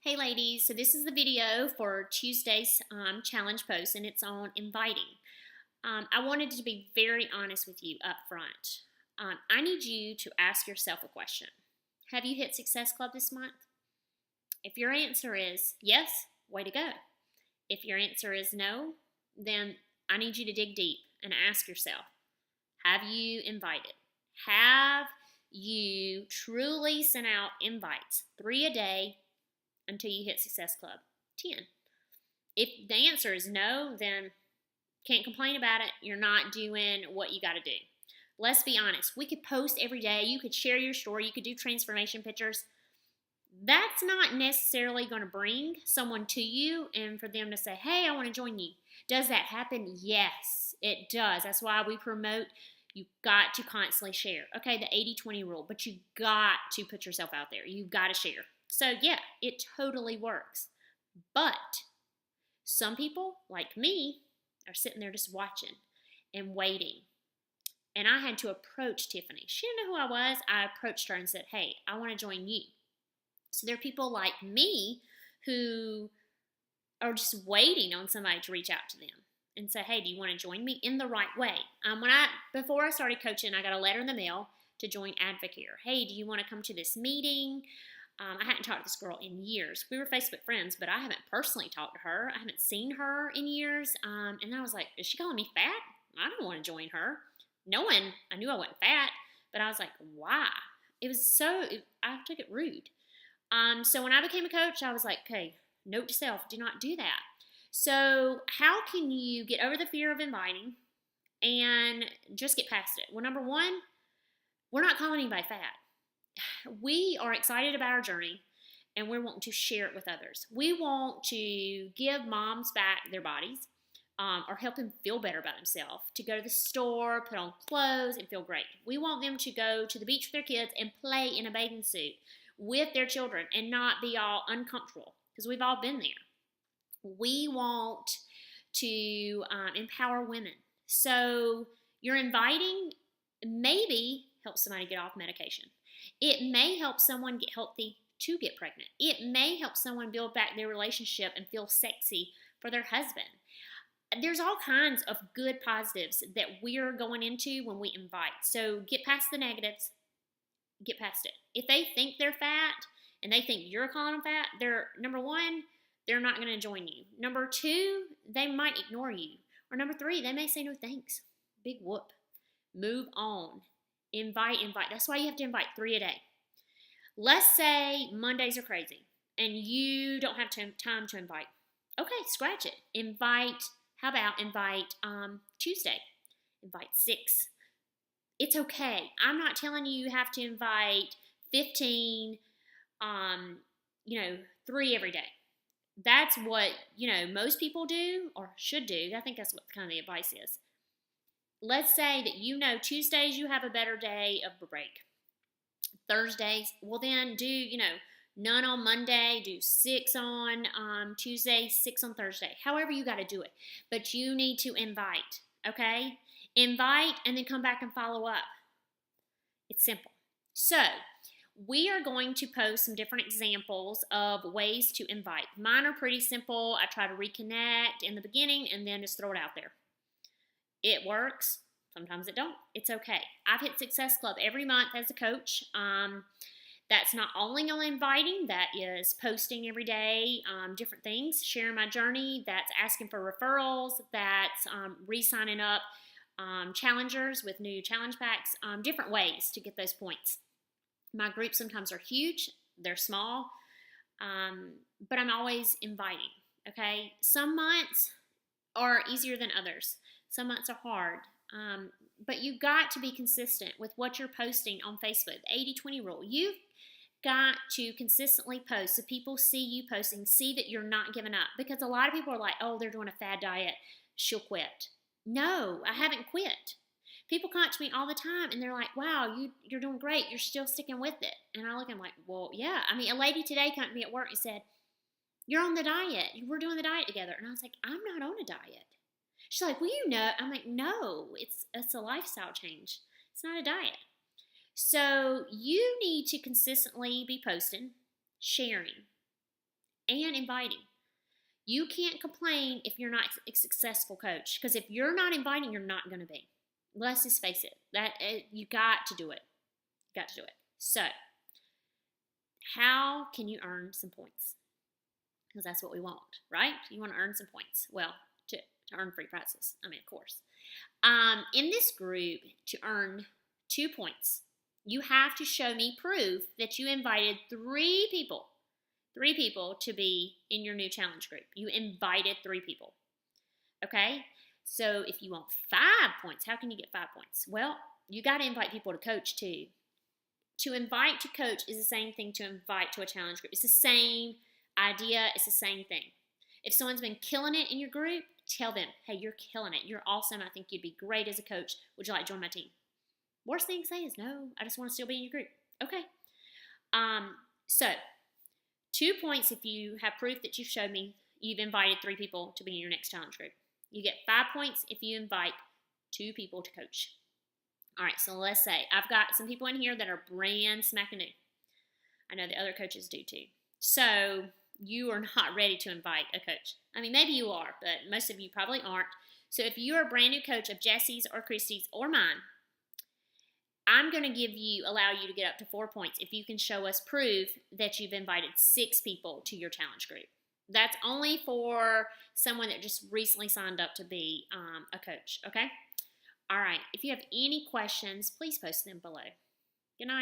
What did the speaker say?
Hey ladies, so this is the video for Tuesday's challenge post and it's on inviting. I wanted to be very honest with you up front. I need you to ask yourself a question. Have you hit Success Club this month? If your answer is yes, way to go. If your answer is no, then I need you to dig deep and ask yourself, have you invited? Have you truly sent out invites, 3 a day, until you hit Success Club 10? If the answer is no, then can't complain about it. You're not doing what you got to do. Let's be honest. We could post every day. You could share your story. You could do transformation pictures. That's not necessarily going to bring someone to you and for them to say, hey, I want to join you. Does that happen? Yes, it does. That's why we promote you've got to constantly share. Okay, the 80-20 rule, but you've got to put yourself out there. You've got to share. So yeah, it totally works. But some people, like me, are sitting there just watching and waiting. And I had to approach Tiffany. She didn't know who I was. I approached her and said, hey, I want to join you. So there are people like me who are just waiting on somebody to reach out to them and say, hey, do you want to join me in the right way? Before I started coaching, I got a letter in the mail to join Advocare. Hey, do you want to come to this meeting? I hadn't talked to this girl in years. We were Facebook friends, but I haven't personally talked to her. I haven't seen her in years. And I was like, is she calling me fat? I don't want to join her. Knowing I knew I wasn't fat, but I was like, why? I took it rude. So when I became a coach, I was like, okay, note to self, do not do that. So how can you get over the fear of inviting and just get past it? Well, number one, we're not calling anybody fat. We are excited about our journey and we're wanting to share it with others. We want to give moms back their bodies or help them feel better about themselves, to go to the store, put on clothes, and feel great. We want them to go to the beach with their kids and play in a bathing suit with their children and not be all uncomfortable, because we've all been there. We want to empower women. So you're inviting maybe help somebody get off medication. It may help someone get healthy to get pregnant. It may help someone build back their relationship and feel sexy for their husband. There's all kinds of good positives that we're going into when we invite. So get past the negatives. Get past it. If they think they're fat and they think you're calling them fat, number one, they're not going to join you. Number two, they might ignore you. Or number three, they may say no thanks. Big whoop. Move on. Invite. That's why you have to invite 3 a day. Let's say Mondays are crazy and you don't have time to invite. Okay, scratch it. How about invite Tuesday? Invite 6. It's okay. I'm not telling you have to invite 15, 3 every day. That's what, most people do or should do. I think that's what kind of the advice is. Let's say that Tuesdays you have a better day of break. Thursdays, well then do, none on Monday, do 6 on Tuesday, 6 on Thursday. However you got to do it. But you need to invite, okay? Invite and then come back and follow up. It's simple. So we are going to post some different examples of ways to invite. Mine are pretty simple. I try to reconnect in the beginning and then just throw it out there. It works. Sometimes it don't. It's okay. I've hit Success Club every month as a coach. That's not only on inviting, that is posting every day, different things, sharing my journey, that's asking for referrals, that's re-signing up challengers with new challenge packs, different ways to get those points. My groups sometimes are huge, they're small, but I'm always inviting, okay? Some months are easier than others. Some months are hard, but you've got to be consistent with what you're posting on Facebook, the 80-20 rule. You've got to consistently post so people see you posting, see that you're not giving up, because a lot of people are like, oh, they're doing a fad diet, she'll quit. No, I haven't quit. People come up to me all the time and they're like, wow, you're doing great, you're still sticking with it. And I look and I'm like, well, yeah. I mean, a lady today came to me at work and said, you're on the diet, we're doing the diet together. And I was like, I'm not on a diet. She's like, well, I'm like, no, it's a lifestyle change. It's not a diet. So you need to consistently be posting, sharing, and inviting. You can't complain if you're not a successful coach, because if you're not inviting, you're not going to be. Let's just face it. You got to do it. You got to do it. So, how can you earn some points? Because that's what we want, right? You want to earn some points. Well, to earn free prizes. I mean, of course. In this group, to earn 2 points, you have to show me proof that you invited 3 people to be in your new challenge group. You invited 3 people. Okay? So if you want 5 points, how can you get 5 points? Well, you got to invite people to coach too. To invite to coach is the same thing to invite to a challenge group. It's the same idea. It's the same thing. If someone's been killing it in your group, tell them, hey, you're killing it. You're awesome. I think you'd be great as a coach. Would you like to join my team? Worst thing to say is, no, I just want to still be in your group. Okay. So 2 points if you have proof that you've showed me you've invited 3 people to be in your next challenge group. You get 5 points if you invite 2 people to coach. All right, so let's say I've got some people in here that are brand smacking new. I know the other coaches do too. So you are not ready to invite a coach. I mean, maybe you are, but most of you probably aren't. So if you're a brand new coach of Jesse's or Christy's or mine, I'm going to allow you to get up to 4 points if you can show us proof that you've invited 6 people to your challenge group. That's only for someone that just recently signed up to be a coach, okay? All right, if you have any questions, please post them below.